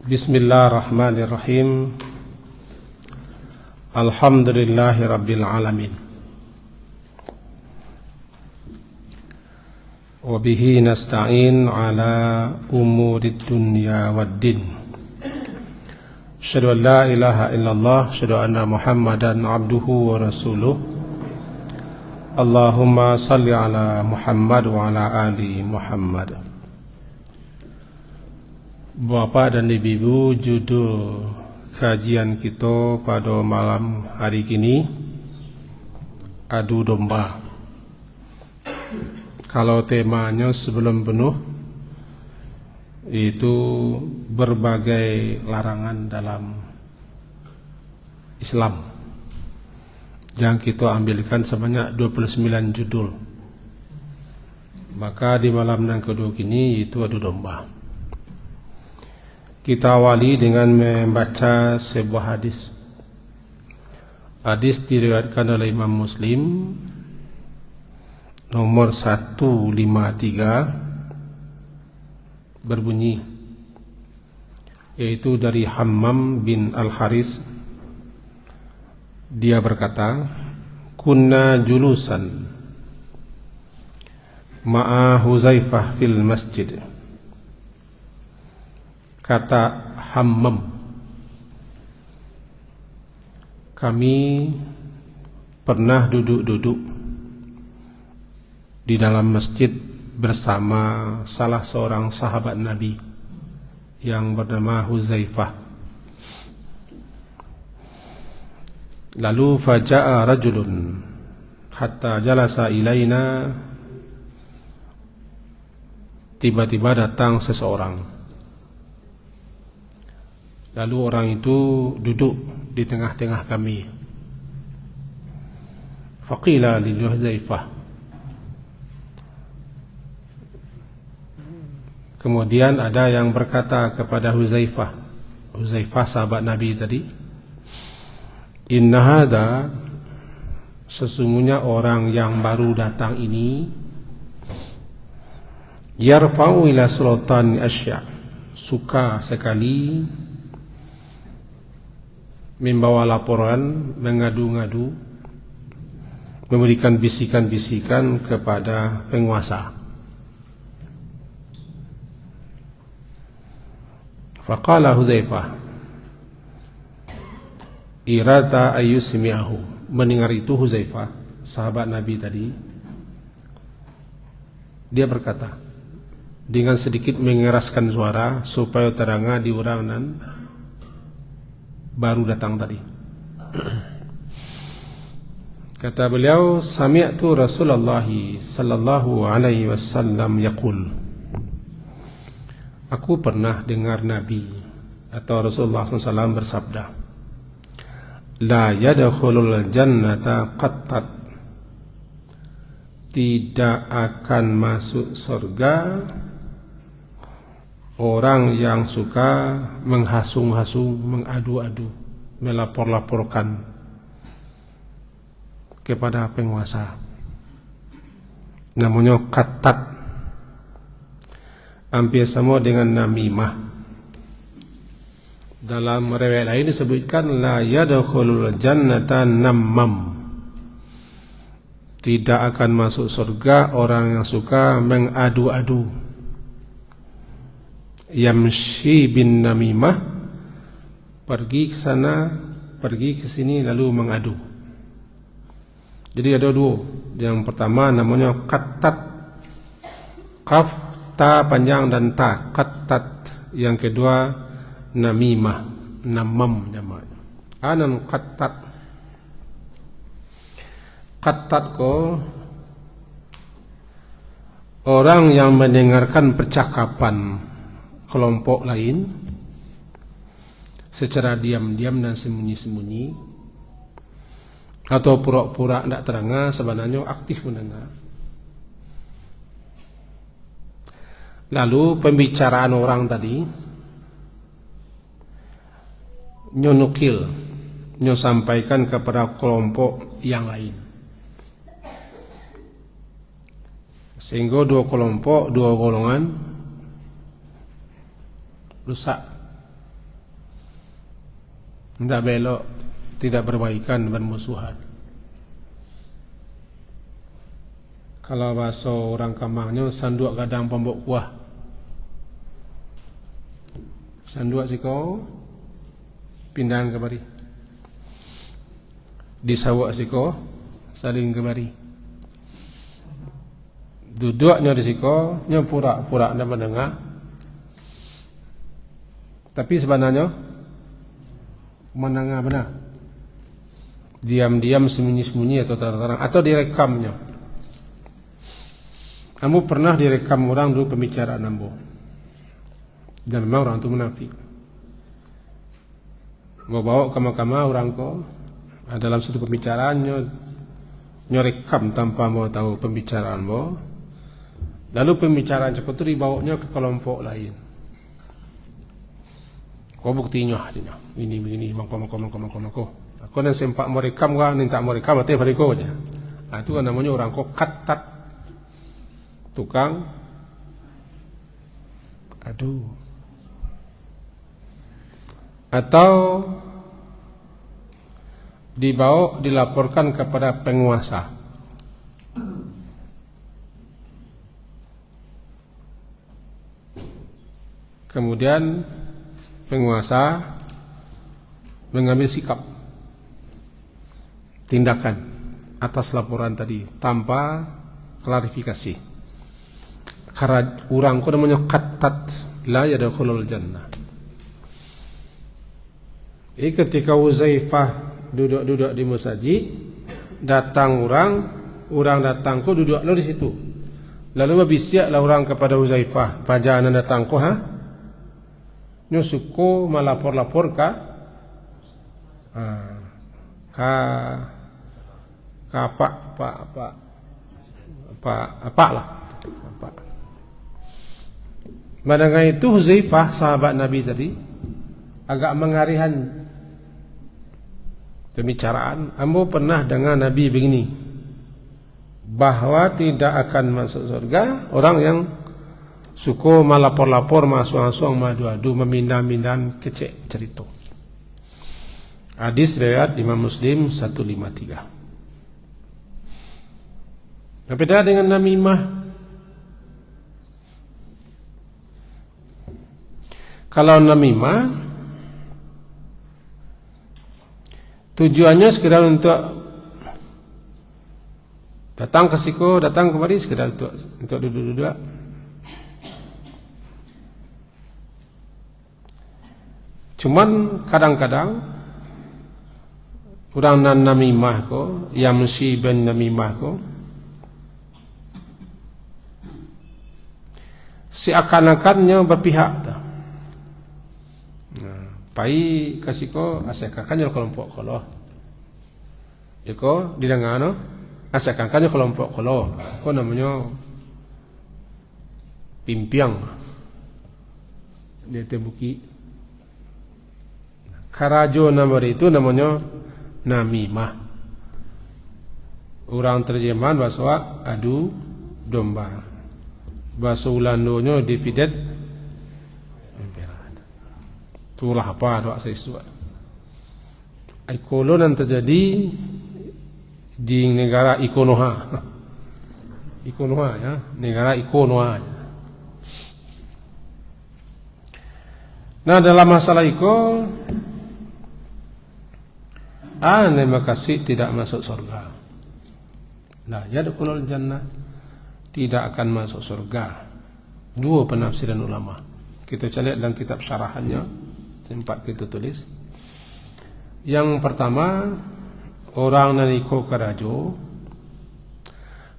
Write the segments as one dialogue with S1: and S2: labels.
S1: Bismillahirrahmanirrahim. Alhamdulillahi rabbil alamin. Wa bihi nasta'in ala umurid dunya waddin. Asyhadu an la ilaha illallah, asyhadu anna Muhammadan abduhu wa rasuluh. Allahumma salli ala Muhammad wa ala ali Muhammad. Bapak dan Ibu, judul kajian kita pada malam hari ini adu domba. Kalau temanya sebelum penuh itu berbagai larangan dalam Islam yang kita ambilkan sebanyak 29 judul. Maka di malam yang kedua ini itu adu domba. Kita awali dengan membaca sebuah hadis. Hadis diriwayatkan oleh Imam Muslim nomor 153 berbunyi, yaitu dari Hammam bin Al-Haris. Dia berkata, kunna julusan ma'a Huzaifah fil masjid. Kata Hammam, kami pernah duduk-duduk di dalam masjid bersama salah seorang sahabat Nabi yang bernama Huzaifah. Lalu faja'a rajulun hatta jalasa ilaina. Tiba-tiba datang seseorang. Lalu orang itu duduk di tengah-tengah kami. Faqila li Huzaifah. Kemudian ada yang berkata kepada Huzaifah, sahabat Nabi tadi, inna hadha, sesungguhnya orang yang baru datang ini, yarfa'u ila sultan asya, suka sekali membawa laporan, mengadu-ngadu, memberikan bisikan-bisikan kepada penguasa. Faqala Huzaifah, irata ayyusmi'ahu. Mendengar itu Huzaifah, sahabat Nabi tadi, dia berkata dengan sedikit mengeraskan suara supaya terdengar di orang dan baru datang tadi. Kata beliau, sami'tu Rasulullah sallallahu alaihi wasallam yaqul. Aku pernah dengar Nabi atau Rasulullah SAW bersabda, la yadkhulul jannata qattat, tidak akan masuk surga orang yang suka menghasung-hasung, mengadu-adu, melapor-laporkan kepada penguasa. Namanya qattat. Hampir sama dengan namimah. Dalam riwayat lain disebutkan la yadkhulul jannata nammam, tidak akan masuk surga orang yang suka mengadu-adu. Yamshi bin namimah, pergi ke sana, pergi ke sini lalu mengadu. Jadi ada dua. Yang pertama namanya qattat, qaf, ta panjang dan ta, qattat. Yang kedua namimah, namam namanya. Anan qattat. Qattat ko orang yang mendengarkan percakapan kelompok lain secara diam-diam dan sembunyi-sembunyi, atau pura-pura tidak terdengar, sebenarnya aktif mendengar. Lalu pembicaraan orang tadi nyonukil, sampaikan kepada kelompok yang lain, sehingga dua kelompok, dua golongan rusak tidak belok, tidak berbaikan, bermusuhan. Kalau bahasa orang Kamangnya sanduk gadang pembok kuah. Sanduk siko pindahan kemari. Disawak siko saling kemari. Duduknya di siko nya pura-pura ndak mendengar. Tapi sebenarnya menengah benar. Diam-diam, sembunyi-sembunyi atau terang-terang atau direkamnya. Kamu pernah direkam orang dulu pembicaraan ambo. Dan memang orang itu munafik. Mau bawa kama-kama orang ko dalam satu pembicaraannya nyorekam tanpa mau tahu pembicaraan mo. Lalu pembicaraan cukup itu dibawanya ke kelompok lain. Kau buktinya aja. Ini begini mangko. Aku nan sempat mau rekam kan, minta mau rekam atau bariku aja. Nah, itu kan namanya orang ko katat tukang aduh. Atau dibawa dilaporkan kepada penguasa. Kemudian penguasa mengambil sikap tindakan atas laporan tadi tanpa klarifikasi. Karena orang ko namanya qattat la yadkhulul jannah. Ketika Huzaifah duduk di masjid, datang orang datang ko duduk lo di situ. Lalu berbisiklah orang kepada Huzaifah, "Pajaan datang ko ha? Nyusuko melapor-lapor ka apa lah. Mendengar itu Huzaifah sahabat Nabi tadi agak mengarihan pembicaraan. Ambo pernah dengar Nabi begini, bahwa tidak akan masuk surga orang yang suko malapor-lapor, masuang-suang, madu-adu, memindah-mindah kecek cerita. Hadis riwayat Imam Muslim 153. Beda dengan namimah. Kalau namimah tujuannya sekedar untuk datang ke siko, datang kemari sekedar untuk duduk-duduk. Cuman kadang-kadang orang nan namimah ko, yamsi ben namimah ko, seakan-akannya berpihak dah. Pai kasiko asakakannya kelompok kolo. Iko didengano asakakannya kelompok kolo. Ko namanya pimpiang. Dia tebuki. Karajo nomor itu namanya namimah. Orang terjemahan bahasa adu domba. Bahasa Ulandonya divided. Itulah apa doa sesuatu. Ikolo yang terjadi di negara Ikonoha. Ikonoha ya, negara Ikonoha. Nah, dalam masalah iko makasih tidak masuk surga. Nah, yadkhulul jannah, tidak akan masuk surga. Dua penafsiran ulama. Kita lihat dalam kitab syarahannya, sempat kita tulis. Yang pertama, orang naniko karajo,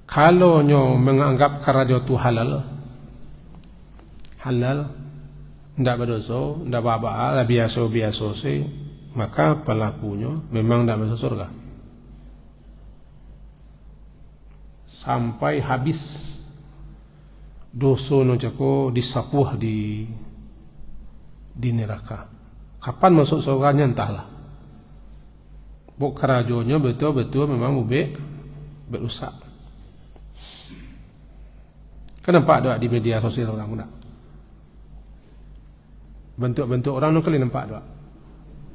S1: kalau nyo menganggap karajo itu halal, ndak berdosa, ndak apa-apa, biasa-biasa sih, maka pelakunya memang ndak masuk surga. Sampai habis dosa nocako disapuh di neraka. Kapan masuk surganya entahlah. Buk karajonya betul-betul memang berusak. Kenapa ada di media sosial orang muda? Bentuk-bentuk orang nu kali nampak doa.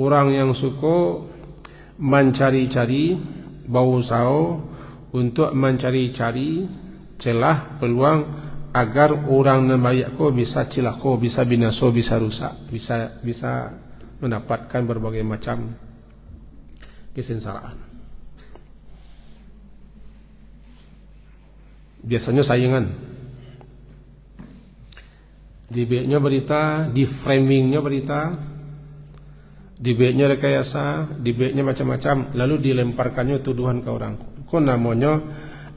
S1: orang yang suka mencari-cari, berusaha untuk mencari-cari celah peluang agar orang yang baik ko bisa cilaka, bisa binasa, bisa rusak, bisa mendapatkan berbagai macam kesengsaraan. Biasanya saingan. Dibuatnya berita, di framingnya berita, dibuatnya rekayasa, dibuatnya macam-macam, lalu dilemparkannya tuduhan ke orang. Itu namanya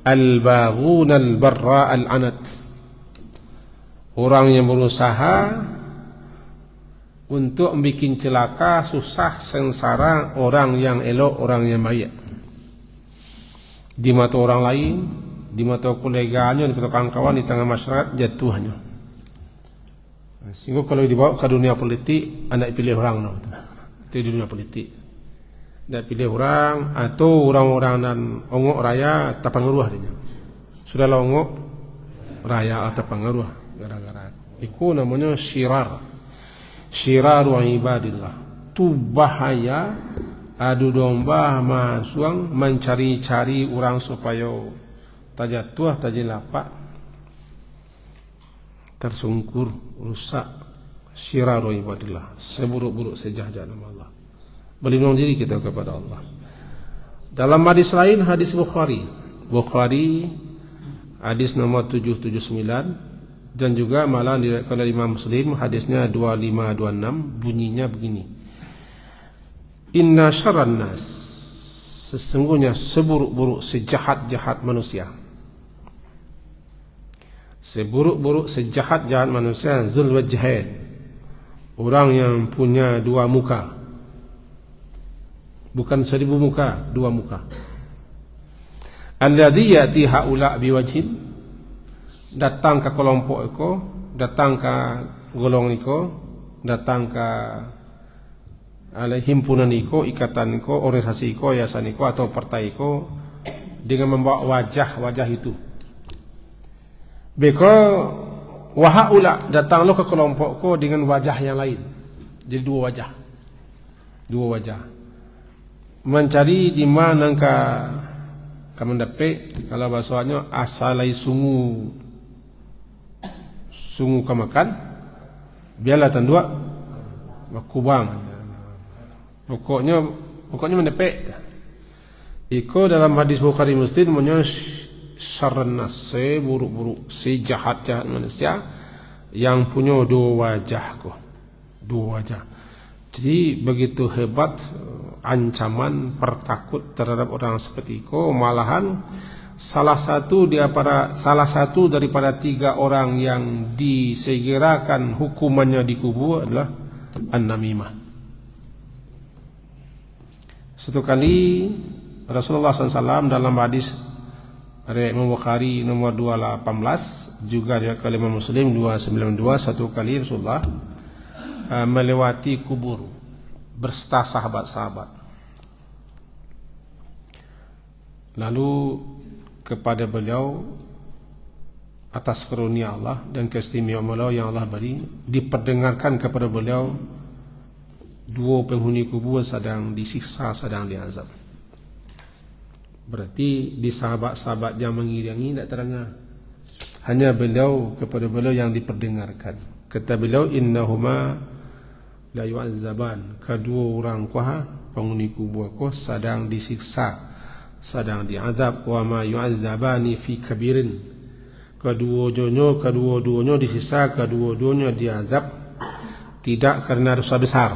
S1: al-baghun al-barra al-anat. Orang yang berusaha untuk membuat celaka, susah, sengsara orang yang elok, orang yang baik. Di mata orang lain, di mata koleganya, di mata kawan-kawan, di tengah masyarakat, jatuhnya. Sehingga kalau dibawa ke dunia politik, anda pilih orang, itu di dunia politik. Anda pilih orang atau orang-orang dan ongok raya tapangeruah dia. Sudahlah ongok raya atau tapangeruah gara-gara. Itu namanya syirar ibadillah. Tu bahaya adu domba masuang mencari-cari orang supaya tajatuh tajilapak tersungkur, rusak. Syiraru ibadillah, seburuk-buruk sejahat nama Allah. Berlindung diri kita kepada Allah. Dalam hadis lain, hadis Bukhari hadis nomor 779, dan juga malah diriwayatkan oleh Imam Muslim, hadisnya 2526, bunyinya begini: Inna syarran nas, sesungguhnya seburuk-buruk sejahat-jahat manusia, seburuk-buruk sejahat-jahat manusia, zul wajhain, orang yang punya dua muka, bukan 1000 muka, 2 muka. Alladhi yati haula biwajhin, datang ke kelompok iko, datang ke golong iko, datang ke himpunan iko, ikatan iko, organisasi iko, yayasan iko atau partai iko, dengan membawa wajah-wajah itu. Beko wahaula, datang lo ke kelompokku dengan wajah yang lain. Jadi dua wajah. Mencari di mana mendapat, kalau bahasanya asalai sungu kamakan, biarlah tandua makubang. Pokoknya mendapat. Iko dalam hadis Bukhari Muslim namanya syarran nas, seburuk-buruk, sejahat-jahat manusia yang punya dua wajah. Jadi begitu hebat ancaman pertakut terhadap orang seperti itu. Malahan salah satu daripada 3 orang yang disegerakan hukumannya di kubur adalah an-namimah. Satu kali Rasulullah SAW dalam hadis Imam Bukhari nomor 218, juga dia kalimah Muslim 292, satu kali Rasulullah melewati kubur berserta sahabat-sahabat. Lalu kepada beliau, atas karunia Allah dan keistimewaan beliau yang Allah beri, diperdengarkan kepada beliau 2 penghuni kubur sedang disiksa, sedang diazab. Berarti di sahabat-sahabat yang mengiringi tidak terdengar, hanya beliau, kepada beliau yang diperdengarkan. Kata beliau, innahuma la yu'azzaban, kedua orang kuah penghuni kubur ko sedang disiksa, sedang diazab. Wa ma yu'azzabani fi kabirin, kedua-duanya disiksa, kedua-duanya diazab tidak karena dosa besar.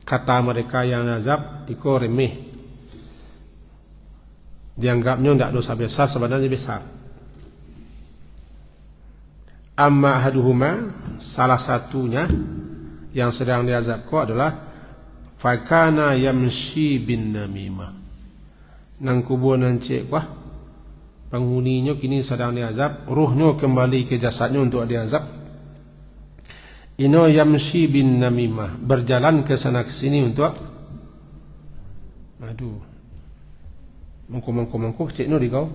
S1: Kata mereka yang azab iko remeh, dianggapnya tidak dosa besar, sebenarnya besar. Amma ahaduhuma, salah satunya yang sedang diazab ko adalah fakana yamshi bin namimah, nang kubur nan cek wah penghuninya kini sedang diazab, ruhnya kembali ke jasadnya untuk diazab. Ino yamshi bin namimah, berjalan ke sana ke sini untuk mengko cek no di kau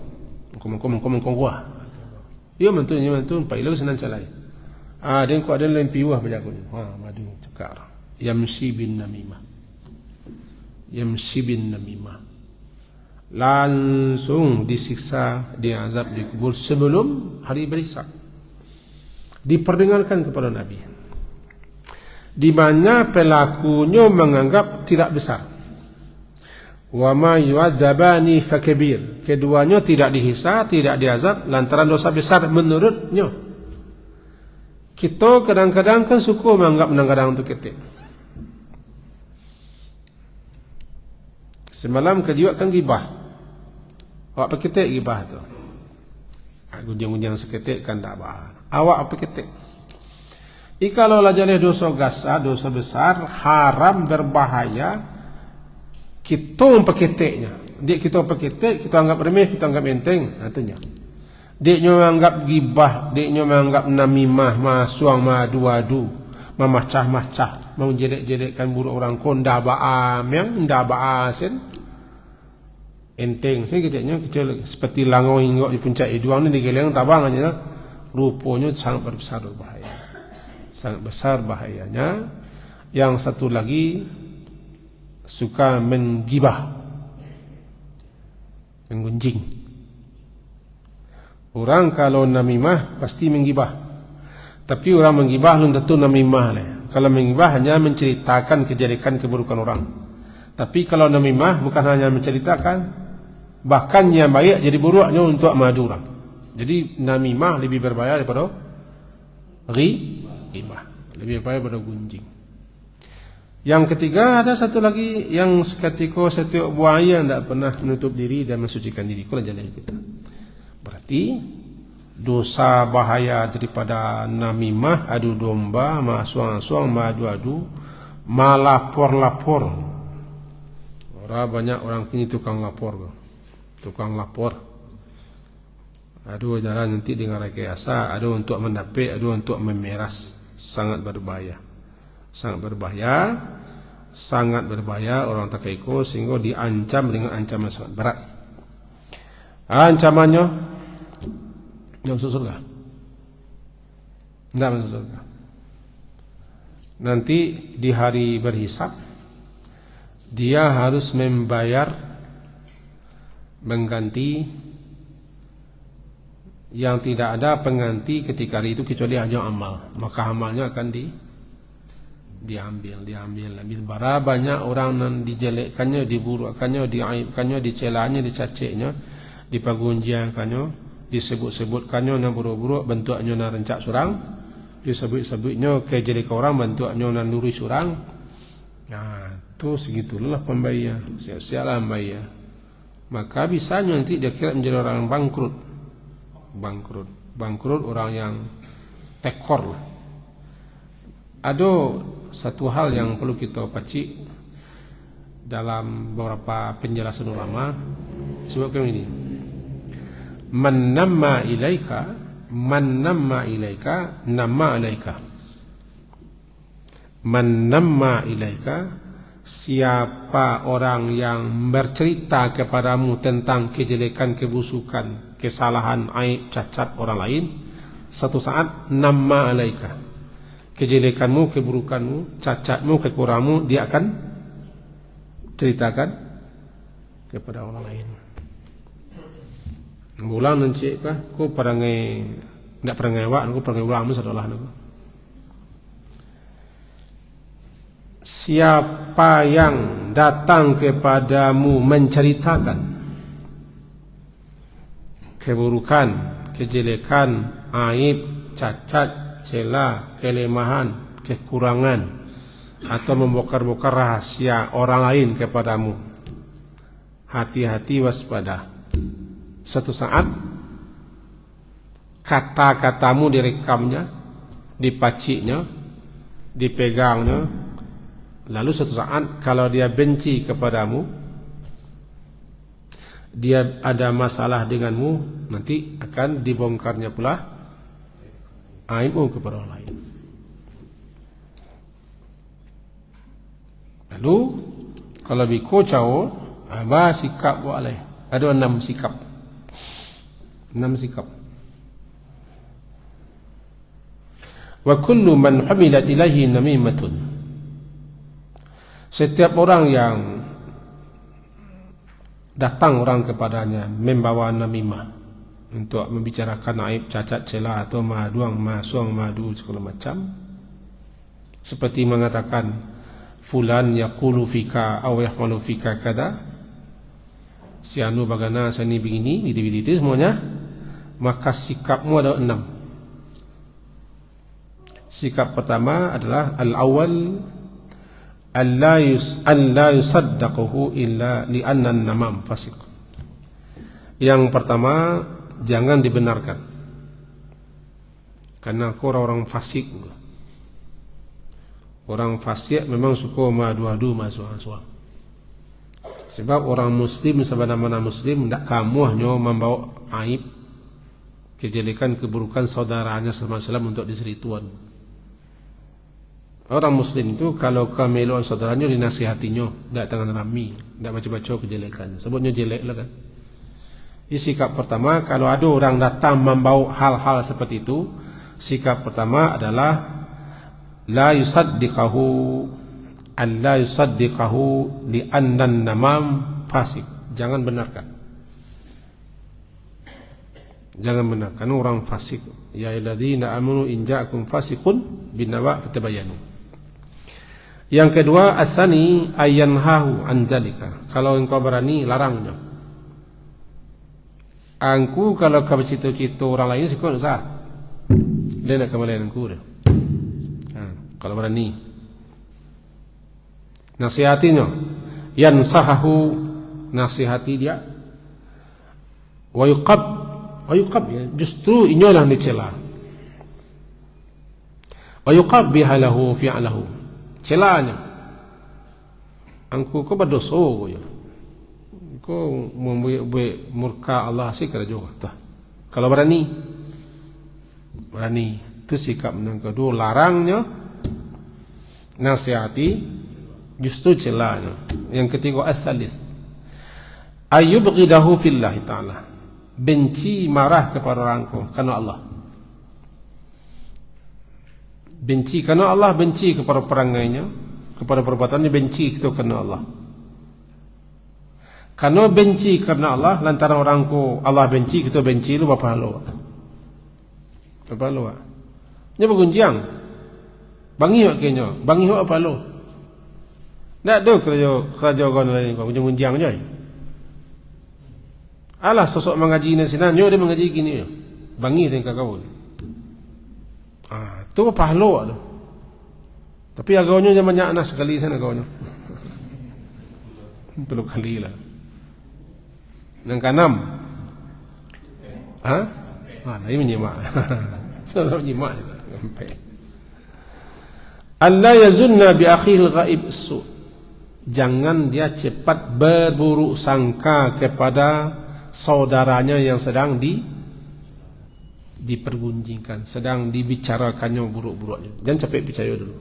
S1: mengko gua. Iya mantun pailau senang calai. Ada ko ada lain piwah bajaku. Madu cakar. yamshi bin namimah. Yamshi bin namimah. Langsung disiksa, diazab di kubur sebelum hari berhisab. Diperdengarkan kepada Nabi, di mana pelakunya menganggap tidak besar. Wa ma yu'adzabani fakabir. Keduanya tidak dihisab, tidak diazab lantaran dosa besar menurutnya. Kita kadang-kadang kan suka menganggap kadang-kadang itu ketik. Semalam kejiwat kan gibah. Awak peketik gibah tu. Gunjang-gunjang seketik kan tak bahar. Awak peketik. Kalau lajaleh dosa gasa, dosa besar, haram, berbahaya, kita peketiknya. Dia kita peketik, kita anggap remeh, kita anggap enteng, artinya. Dia menganggap gibah, dia menganggap namimah, masuang, madu-adu, memacah-macah, mau jelek-jelekkan buruk orang kon, daba'am yang daba'asen. Enteng, saya kecilnya kecil seperti langau hingga di puncak Iduang ni digeleng tabang aja, rupanya sangat besar bahaya, sangat besar bahayanya. Yang satu lagi suka menggibah, menggunjing. Orang kalau namimah pasti menggibah, tapi orang menggibah belum tentu namimah leh. Kalau menggibah hanya menceritakan kejelekan keburukan orang, tapi kalau namimah bukan hanya menceritakan, bahkan yang baik jadi buruknya untuk madu orang. Jadi namimah lebih berbahaya daripada ghibah, lebih berbahaya daripada gunjing. Yang ketiga ada satu lagi yang seketika setiap buaya tidak pernah menutup diri dan mensucikan diri. Kalau jalan kita, berarti dosa bahaya daripada namimah, adu domba, masuang-suang, madu-adu, malapor-lapor. Orang banyak orang ini tukang lapor. Tukang lapor. Ada jalan nanti dengan rekayasa, ada untuk mendapik, ada untuk memeras. Sangat berbahaya. Sangat berbahaya. Sangat berbahaya orang takaiko sehingga diancam dengan ancaman sangat berat. Ancamannya masuk surga. Tidak masuk surga. Nanti di hari berhisab dia harus membayar, mengganti yang tidak ada pengganti ketika hari itu kecuali hanya amal. Maka amalnya akan diambil. Bara banyak orang yang dijelekkannya, diburukkannya, diaibkannya, dicelanya, dicaciknya, dipagunjiankannya, disebut-sebutkannya yang buruk-buruk, bentuknya yang rencak surang, disebut-sebutnya kejelekan orang, bentuknya yang lurus surang. Nah, itu segitulah pembayar. Siap-siaplah pembayar. Maka bisanya nanti dia kira menjadi orang bangkrut orang yang tekor. Ada satu hal yang perlu kita pacik dalam beberapa penjelasan ulama, sebabkan ini, man namma ilaika namma alaika. Man namma ilaika, siapa orang yang bercerita kepadamu tentang kejelekan, kebusukan, kesalahan, aib, cacat orang lain, satu saat namma alaika, kejelekanmu, keburukanmu, cacatmu, kekuranganmu dia akan ceritakan kepada orang lain. Bulan encik kah, ku perangai ndak perangai awak, ku perangai ulang sadolah aku. Siapa yang datang kepadamu menceritakan keburukan, kejelekan, aib, cacat, celah, kelemahan, kekurangan, atau membongkar-bongkar rahasia orang lain kepadamu, hati-hati, waspada. Satu saat kata-katamu direkamnya, dipaciknya, dipegangnya. Lalu suatu saat kalau dia benci kepadamu, dia ada masalah denganmu, nanti akan dibongkarnya pula aibmu kepada orang lain. Lalu kalau biko cawo, apa sikap boleh? Ada 6 sikap. 6 sikap. Wa kullu man hamilat ilahi namimatun. Setiap orang yang datang orang kepadanya membawa namimah untuk membicarakan aib, cacat, celah atau maduang, masuang, madu segala macam, seperti mengatakan fulan yaqulu fika aw yahmalu fika kada, si anu bagana sani begini, itu semuanya, maka sikapmu ada 6. Sikap pertama adalah al-awwal an la yusaddaqahu illa li'anna an-namam fasik. Yang pertama, jangan dibenarkan karena aku orang fasik. Orang fasik memang suka madu-adu, masuang-suang. Sebab orang muslim sebagaimana muslim tidak kamu hanya membawa aib, kejelekan, keburukan saudaranya SAW untuk diseri Tuhan. Orang muslim itu kalau kemeluan saudaranya dinasihatinya, tidak tangan rami, tidak baca-baca kejelekan, sebutnya jelek lah kan. Sikap pertama, kalau ada orang datang membawa hal-hal seperti itu, sikap pertama adalah la yusaddiqahu an la yusaddiqahu li anna namam fasik. Jangan benarkan. Jangan benarkan orang fasik. Ya ayyuhalladzina amanu in ja'akum fasiqun binaba fatabayyanu. Yang kedua, asani ayanhahu an zalika. Kalau engkau berani, larangnya. Angku kalau kau bercita-cita orang lain sikut sah. Dia nak kembali angku dah. Kalau berani. Nasihatinya, yansahahu, nasihati dia. Wa yuqab ya, justru inilah dicela. Wa yuqabbiha lahu fi'lahu. Celanya, angku kau berdosa kau ya, kau membuat murka Allah sih kerja juga. Kalau berani, itu sikap yang kedua. Larangnya, nasihati, justru celanya. Yang ketiga, as-salis ayyubghidahu fillahi ta'ala, benci marah kepada orangku karena Allah. Benci karena Allah, benci kepada perangainya, kepada perbuatannya, benci itu karena Allah. Karena benci karena Allah, lantaran orangku Allah benci, kita benci lu bapa lu. Bapa lu. Nya bergunjang. Bangi hok kenyo, bangi hok apa lu? Ndak ada kerja kon lain kau gunjang je. Alah sosok mengaji ni sinan, yo dia mengaji gini yo. Bangi dengan kau. Itu pahala tu. Tapi agaknya jangan banyak nak sekali sana agaknya. Perlu kali lah. Yang keenam. Ini menyimak. Sudah menyimak. Allah yazunna bi akhil ghaib su. Jangan dia cepat berburuk sangka kepada saudaranya yang sedang dipergunjingkan, sedang dibicarakannya buruk-buruknya. Jangan capek percaya dulu.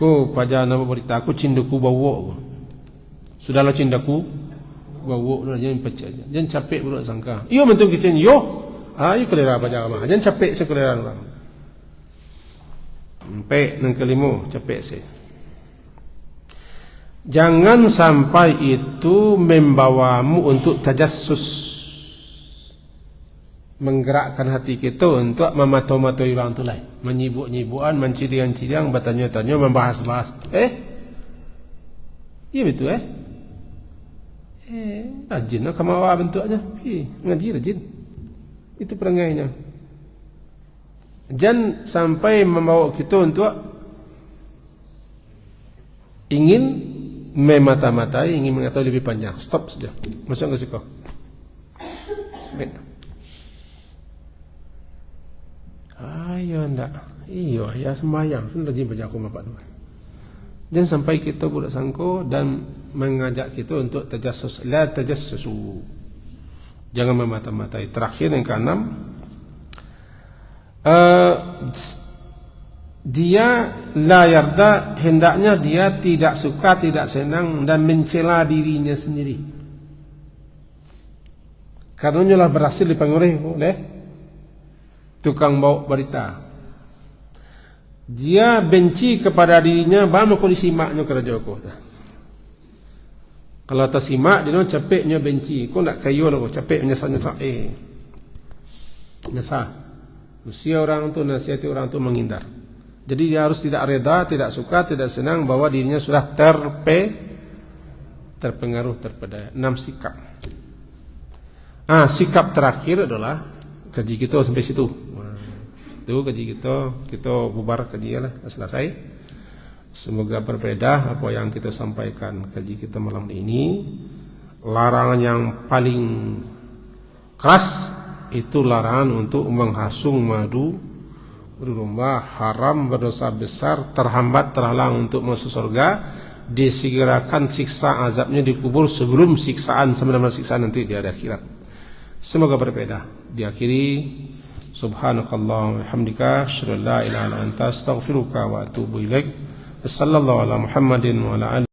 S1: Ku pada nama berita aku cindaku bawa. Sudahlah cindaku bawa, jangan percaya. Jangan capek buruk sangka. Iyo mentu kita yo. Ayo kelera baca apa. Jangan capek sekelera orang. Sampai yang kelima, capek sih. Jangan sampai itu membawamu untuk tajassus, menggerakkan hati kita untuk memata-matai orang tu lain, menyibuk-nyibukan, menciriang-ciriang, bertanya-tanya, membahas-bahas. Iya betul rajin lah kamawa bentuknya. Ngaji rajin. Itu perangainya. Jangan sampai membawa kita untuk ingin memata-matai, ingin mengetahui lebih panjang. Stop saja. Masuk ke situ. Ayo ndak. Iyo ya sembahyang. Sudah rajin baca aku bapak dua. Jangan sampai kita budak sangko dan mengajak kita untuk tajassus. La tajassusu. Jangan memata-matai. Terakhir yang keenam, dia la yarda, hendaknya dia tidak suka, tidak senang dan mencela dirinya sendiri. Karenanya lah berhasil dipanggil oleh tukang bawa berita. Dia benci kepada dirinya, baru kau disimaknya kerja kau. Kalau tersimak, dia capeknya benci. Kau nak kayu lah, capek nyesal-nyesal. Nyesal. Usia orang tu, nasihati orang tu menghindar. Jadi dia harus tidak reda, tidak suka, tidak senang bahwa dirinya sudah terpengaruh, terpedaya. 6 sikap. Sikap terakhir adalah kaji kita sampai situ. Itu kaji kita bubar kaji lah, selesai. Semoga berbeda apa yang kita sampaikan kaji kita malam ini. Larangan yang paling keras itu larangan untuk menghasung madu berlomba, haram, berdosa besar, terhambat, terhalang untuk masuk surga, disegerakan siksa azabnya di kubur sebelum siksaan sebenarnya siksaan nanti di akhirat. Semoga berbeda. Diakhiri subhanakallah wa bihamdika asyhadu an la ilaha illa anta astaghfiruka wa atubu ilaik. Sallallahu ala Muhammadin wa ala alihi